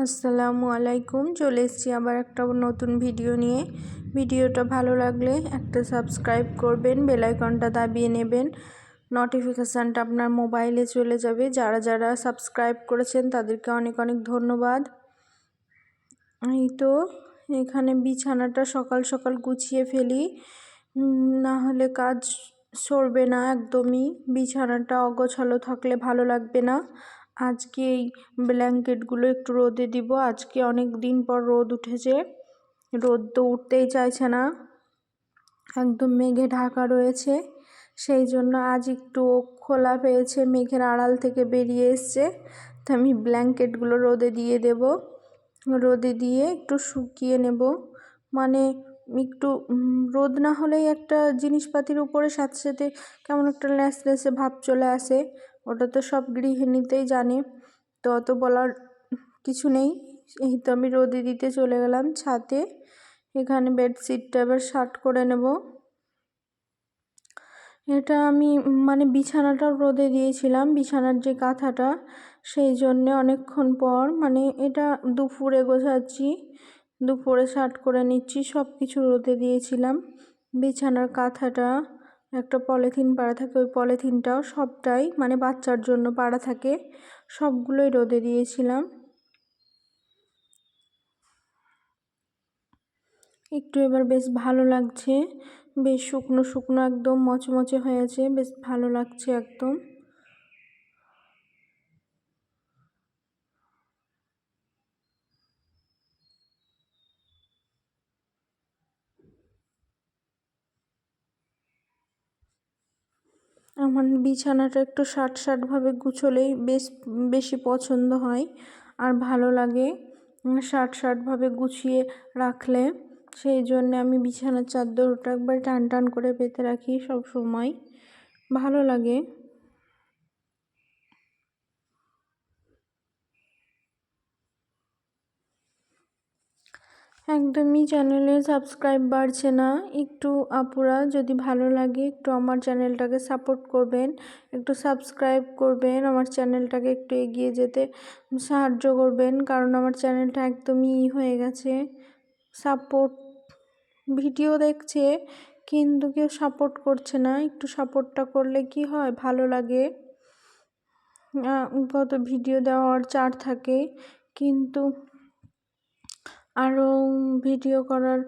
আসসালামু আলাইকুম। চলে এসেছি আবার একটা নতুন ভিডিও নিয়ে। ভিডিওটা ভালো লাগলে একটা সাবস্ক্রাইব করবেন, বেল আইকনটা দাবিয়ে নেবেন, নোটিফিকেশানটা আপনার মোবাইলে চলে যাবে। যারা যারা সাবস্ক্রাইব করেছেন তাদেরকে অনেক অনেক ধন্যবাদ। এই তো এখানে বিছানাটা সকাল সকাল গুছিয়ে ফেলি, না হলে কাজ সরবে না একদমই। বিছানাটা অগোছালো থাকলে ভালো লাগবে না। আজকে এই ব্ল্যাঙ্কেটগুলো একটু রোদে দিব। আজকে অনেক দিন পর রোদ উঠেছে, রোদ তো উঠতেই চাইছে না, একদম মেঘে ঢাকা রয়েছে। সেই জন্য আজ একটু খোলা পেয়েছে, মেঘের আড়াল থেকে বেরিয়ে এসছে। তো আমি ব্ল্যাঙ্কেটগুলো রোদে দিয়ে দেব, রোদে দিয়ে একটু শুকিয়ে নেব। মানে একটু রোদ না হলেই একটা জিনিসপাতির উপরে সাথে সাথে কেমন একটা ল্যাসে ভাব চলে আসে। ওটা তো সব গৃহিণীতেই জানে, তো অত বলার কিছু নেই। এই তো আমি রোদে দিতে চলে গেলাম ছাদে। এখানে বেডশিটটা এবার শার্ট করে নেব। এটা আমি বিছানাটাও রোদে দিয়েছিলাম, বিছানার যে কাঁথাটা, সেই জন্যে অনেকক্ষণ পর এটা দুপুরে গোছাচ্ছি, দুপুরে শার্ট করে নিচ্ছি। সব কিছু রোদে দিয়েছিলাম। বিছানার কাঁথাটা একটা পলিথিন পাড়া থাকে, ওই পলিথিনটাও সবটাই বাচ্চার জন্য পাড়া থাকে, সবগুলোই রোদে দিয়েছিলাম। একটু এবার বেশ ভালো লাগছে, বেশ শুকনো শুকনো একদম মচমচে হয়েছে, বেশ ভালো লাগছে একদম। আমার বিছানাটা একটু শার্টভাবে গুছোলেই বেশি পছন্দ হয় আর ভালো লাগে, শার্টভাবে গুছিয়ে রাখলে। সেই জন্য আমি বিছানার চাদরটা একবার টান টান করে পেতে রাখি সব সময়, ভালো লাগে। একদমই চ্যানেলে সাবস্ক্রাইব বাড়ছে না। একটু আপুরা যদি ভালো লাগে একটু আমার চ্যানেলটাকে সাপোর্ট করবেন, একটু সাবস্ক্রাইব করবেন, আমার চ্যানেলটাকে একটু এগিয়ে যেতে সাহায্য করবেন। কারণ আমার চ্যানেলটা একদমই হয়ে গেছে, সাপোর্ট ভিডিও দেখছে কিন্তু কেউ সাপোর্ট করছে না। একটু সাপোর্টটা করলে কি হয়, ভালো লাগে। কত ভিডিও দেওয়ার চার থাকে, কিন্তু আরও ভিডিও করার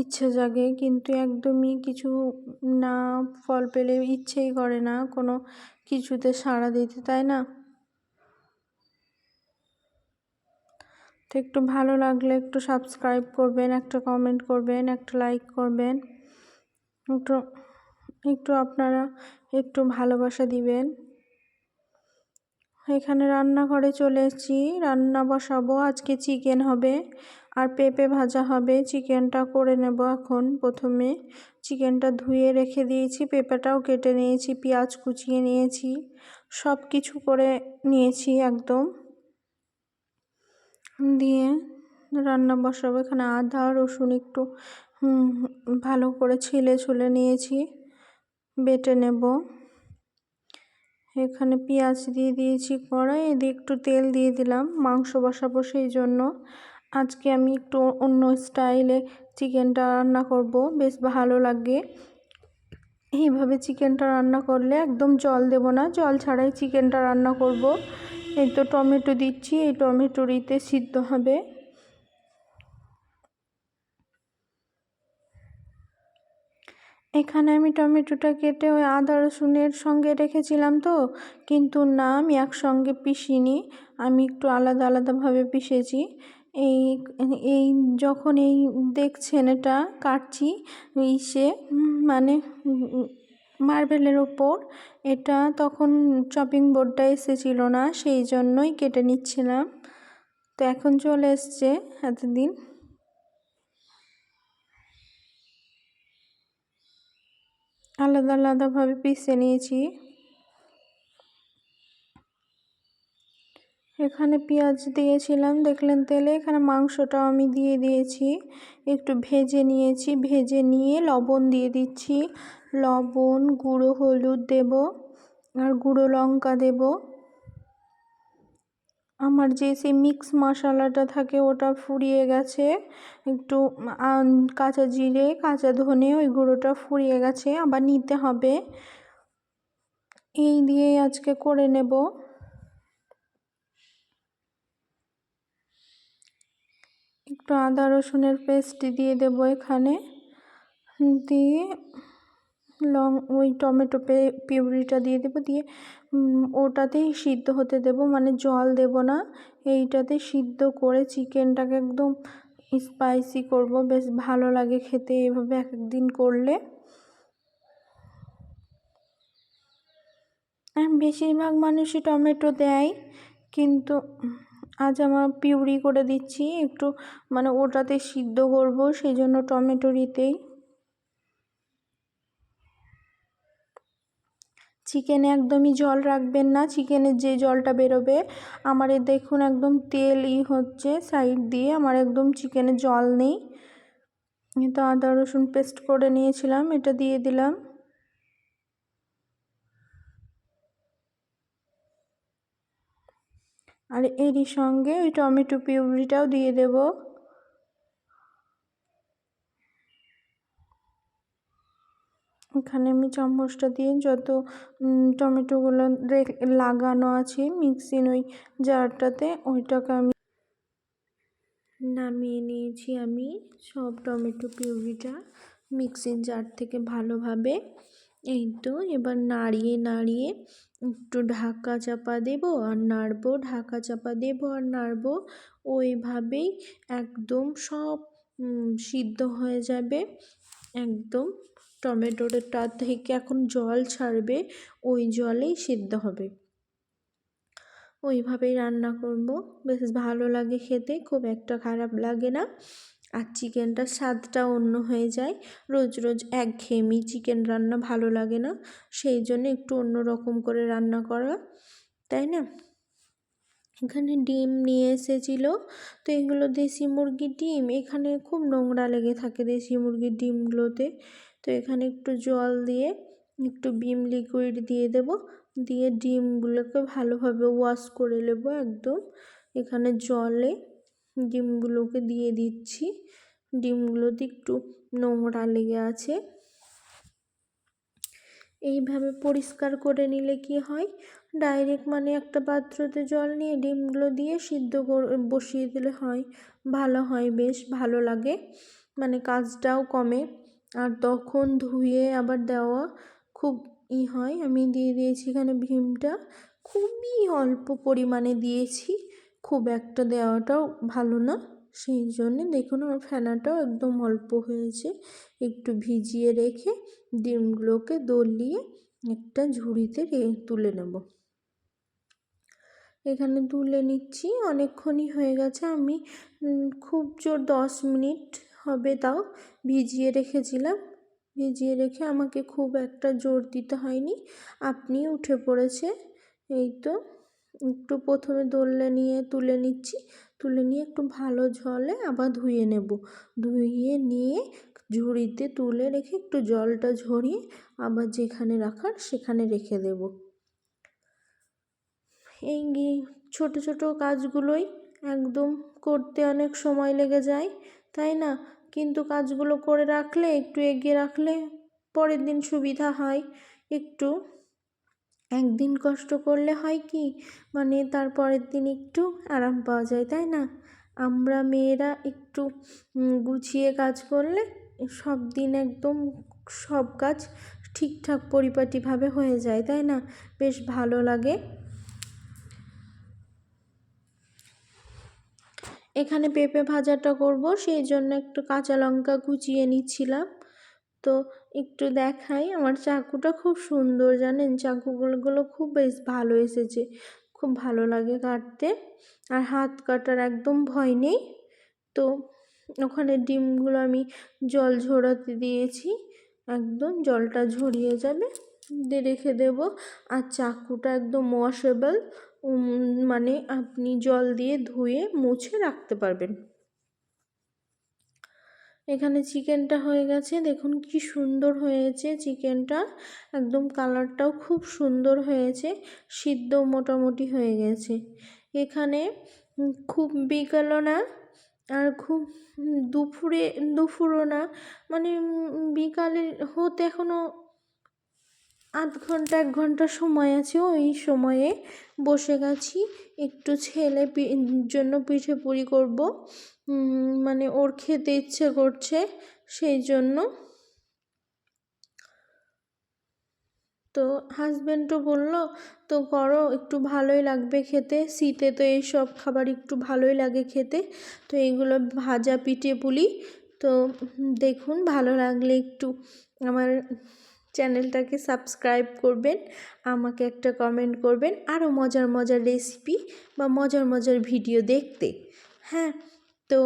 ইচ্ছে জাগে, কিন্তু একদমই কিছু না ফল পেলে ইচ্ছেই করে না কোনো কিছুতে সাড়া দিতে, তাই না? তো একটু ভালো লাগলে একটু সাবস্ক্রাইব করবেন, একটা কমেন্ট করবেন, একটা লাইক করবেন, একটু একটু আপনারা একটু ভালোবাসা দিবেন। এখানে রান্নাঘরে চলে এসেছি, রান্না বসাবো। আজকে চিকেন হবে আর পেঁপে ভাজা হবে। চিকেনটা করে নেব এখন। প্রথমে চিকেনটা ধুয়ে রেখে দিয়েছি, পেঁপেটাও কেটে নিয়েছি, পেঁয়াজ কুচিয়ে নিয়েছি, সব কিছু করে নিয়েছি একদম। দিয়ে রান্না বসাবো। এখানে আদা রসুন একটু ভালো করে ছুলে নিয়েছি, বেটে নেব। এখানে পেঁয়াজ দিয়ে দিয়েছি কড়াই, এদিকে একটু তেল দিয়ে দিলাম। মাংস বসাবো, সেই জন্য আজকে আমি একটু অন্য স্টাইলে চিকেনটা রান্না করব, বেশ ভালো লাগে। এইভাবে চিকেনটা রান্না করলে একদম জল দেব না, জল ছাড়াই চিকেনটা রান্না করব। এই তো টমেটো দিচ্ছি, এই টমেটোরিতে সিদ্ধ হবে। এখানে আমি টমেটোটা কেটে ওই আদা রসুনের সঙ্গে রেখেছিলাম, তো কিন্তু না, আমি একসঙ্গে পিষিনি, আমি একটু আলাদা আলাদাভাবে পিষেছি। এই এই যখন এই দেখছেন এটা কাটছি, সে মার্বেলের ওপর, এটা তখন চপিং বোর্ডটা এসেছিল না, সেই জন্যই কেটে নিচ্ছিলাম। তো এখন চলে এসছে, এতদিন আলাদা আলাদাভাবে পিষে নিয়েছি। এখানে পেঁয়াজ দিয়েছিলাম দেখলেন তেলে, এখানে মাংসটাও আমি দিয়ে দিয়েছি, একটু ভেজে নিয়েছি। ভেজে নিয়ে লবণ দিয়ে দিচ্ছি, লবণ, গুঁড়ো হলুদ দেব আর গুঁড়ো লঙ্কা দেব। আমার যে সেই মিক্স মশলাটা থাকে ওটা ফুরিয়ে গেছে, একটু কাঁচা জিরে কাঁচা ধনে ওই গুঁড়োটা ফুরিয়ে গেছে, আবার নিতে হবে। এই দিয়েই আজকে করে নেব। একটু আদা রসুনের পেস্ট দিয়ে দেব এখানে, দিয়ে ওই টমেটো পিউরিটা দিয়ে দেবো, দিয়ে ওটাতেই সিদ্ধ হতে দেব, মানে জল দেব না। এইটাতে সিদ্ধ করে চিকেনটাকে একদম স্পাইসি করব, বেশ ভালো লাগে খেতে এভাবে এক একদিন করলে। বেশিরভাগ মানুষই টমেটো দেয়, কিন্তু আজ আমার পিউরি করে দিচ্ছি, একটু মানে ওটাতে সিদ্ধ করব, সেই জন্য টমেটো দিতেই। চিকেনে একদমই জল রাখবেন না, চিকেনের যে জলটা বেরোবে। আমার দেখুন একদম তেল হচ্ছে সাইড দিয়ে, আমার একদম চিকেনে জল নেই। তো আদা রসুন পেস্ট করে নিয়েছিলাম, এটা দিয়ে দিলাম। আর এরই সঙ্গে ওই টমেটো পিউরিটাও দিয়ে দেব। এখানে আমি চামচটা দিয়ে যত টমেটোগুলো লাগানো আছে মিক্সিং ওই জারটাতে, ওইটাকে আমি নামিয়ে নিয়েছি। আমি সব টমেটো পিউরিটা মিক্সিং জার থেকে ভালোভাবে। এই তো এবার নাড়িয়ে নাড়িয়ে একটু ঢাকা চাপা দেব আর নাড়বো, ঢাকা চাপা দেব আর নাড়বো। ওইভাবেই একদম সব সিদ্ধ হয়ে যাবে একদম। টমেটোটা থেকে এখন জল ছাড়বে, ওই জলেই সিদ্ধ হবে। ওইভাবেই রান্না করব, বেশ ভালো লাগে খেতে, খুব একটা খারাপ লাগে না। আর চিকেনটার স্বাদটা অন্য হয়ে যায়। রোজ রোজ একঘেয়েমি চিকেন রান্না ভালো লাগে না, সেই জন্য একটু অন্য রকম করে রান্না করা, তাই না? এখানে ডিম নিয়ে এসেছিলো, তো এগুলো দেশি মুরগির ডিম, এখানে খুব নোংরা লেগে থাকে দেশি মুরগির ডিমগুলোতে। তো এখানে একটু জল দিয়ে একটু ভিম লিকুইড দিয়ে দেব, দিয়ে ডিমগুলোকে ভালোভাবে ওয়াশ করে নেব একদম। এখানে জলে ডিমগুলোকে দিয়ে দিচ্ছি, ডিমগুলোতে একটু নোংরা লেগে আছে। এইভাবে পরিষ্কার করে নিলে কি হয়, ডাইরেক্ট মানে একটা পাত্রতে জল নিয়ে ডিমগুলো দিয়ে সিদ্ধ বসিয়ে দিলে হয়, ভালো হয়, বেশ ভালো লাগে, মানে কাজটাও কমে। আর তখন ধুয়ে আবার দেওয়া খুব হয়। আমি দিয়ে দিয়েছি এখানে ভিমটা, খুবই অল্প পরিমাণে দিয়েছি, খুব একটা দেওয়াটাও ভালো না, সেই জন্যে দেখুন আমার ফেনাটাও একদম অল্প হয়েছে। একটু ভিজিয়ে রেখে ডিমগুলোকে দলিয়ে একটা ঝুড়িতে তুলে নেব। এখানে তুলে নিচ্ছি, অনেকক্ষণই হয়ে গেছে, আমি খুব জোর 10 মিনিট হবে তাও ভিজিয়ে রেখেছিলাম। ভিজিয়ে রেখে আমাকে খুব একটা জোর দিতে হয়নি, আপনি উঠে পড়েছে। এই তো একটু প্রথমে তুলে নিচ্ছি, তুলে নিয়ে একটু ভালো জলে আবার ধুয়ে নেব, ধুয়ে নিয়ে ঝুড়িতে তুলে রেখে একটু জলটা ঝরিয়ে আবার যেখানে রাখার সেখানে রেখে দেব। এই ছোট ছোট কাজগুলোই একদম করতে অনেক সময় লেগে যায়, তাই না? কিন্তু কাজগুলো করে রাখলে, একটু এগিয়ে রাখলে পরের দিন সুবিধা হয়। একটু একদিন কষ্ট করলে হয় কি, মানে তারপরের দিন একটু আরাম পাওয়া যায়, তাই না? আমরা মেয়েরা একটু গুছিয়ে কাজ করলে সব দিন একদম সব কাজ ঠিকঠাক পরিপাটিভাবে হয়ে যায়, তাই না? বেশ ভালো লাগে। এখানে পেঁপে ভাজাটা করব, সেই জন্য একটু কাঁচা লঙ্কা কুচিয়ে নিচ্ছিলাম। তো একটু দেখাই, আমার চাকুটা খুব সুন্দর জানেন, চাকুগুলো খুব বেশ ভালো এসেছে, খুব ভালো লাগে কাটতে, আর হাত কাটার একদম ভয় নেই। তো ওখানে ডিমগুলো আমি জল ঝরাতে দিয়েছি, একদম জলটা ঝরিয়ে যাবে, দিয়ে রেখে দেব। আর চাকুটা একদম ওয়াশেবল, মানে আপনি জল দিয়ে ধুয়ে মুছে রাখতে পারবেন। এখানে চিকেনটা হয়ে গেছে, দেখুন কি সুন্দর হয়েছে চিকেনটা, একদম কালারটাও খুব সুন্দর হয়েছে, সিদ্ধ মোটামুটি হয়ে গেছে। এখানে খুব বিকালও না আর খুব দুপুরও না, মানে বিকালে হতে এখনও আধ ঘন্টা 1 ঘন্টা সময় আছে। ওই সময়ে বসে গেছি, একটু ছেলে জন্য পিঠে পুলি করবো, মানে ওর খেতে ইচ্ছে করছে সেই জন্য। তো হাজব্যান্ডও বললো তো করো, একটু ভালোই লাগবে খেতে, শীতে তো এইসব খাবার একটু ভালোই লাগে খেতে। তো এইগুলো ভাজা পিঠে পুলি। তো দেখুন, ভালো লাগলে একটু আমার চ্যানেলটাকে সাবস্ক্রাইব করবেন, আমাকে একটা কমেন্ট করবেন আরও মজার মজার রেসিপি বা মজার মজার ভিডিও দেখতে। হ্যাঁ, তো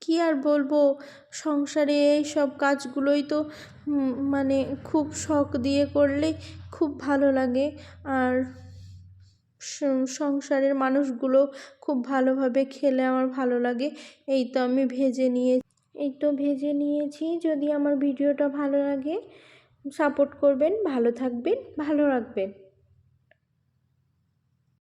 কী আর বলবো, সংসারে এই সব কাজগুলোই তো মানে খুব শখ দিয়ে করলে খুব ভালো লাগে। আর সংসারের মানুষগুলো খুব ভালোভাবে খেলে আমার ভালো লাগে। এই তো আমি ভেজে নিয়েছি। যদি আমার ভিডিওটা ভালো লাগে সাপোর্ট করবেন, ভালো থাকবেন, ভালো রাখবেন।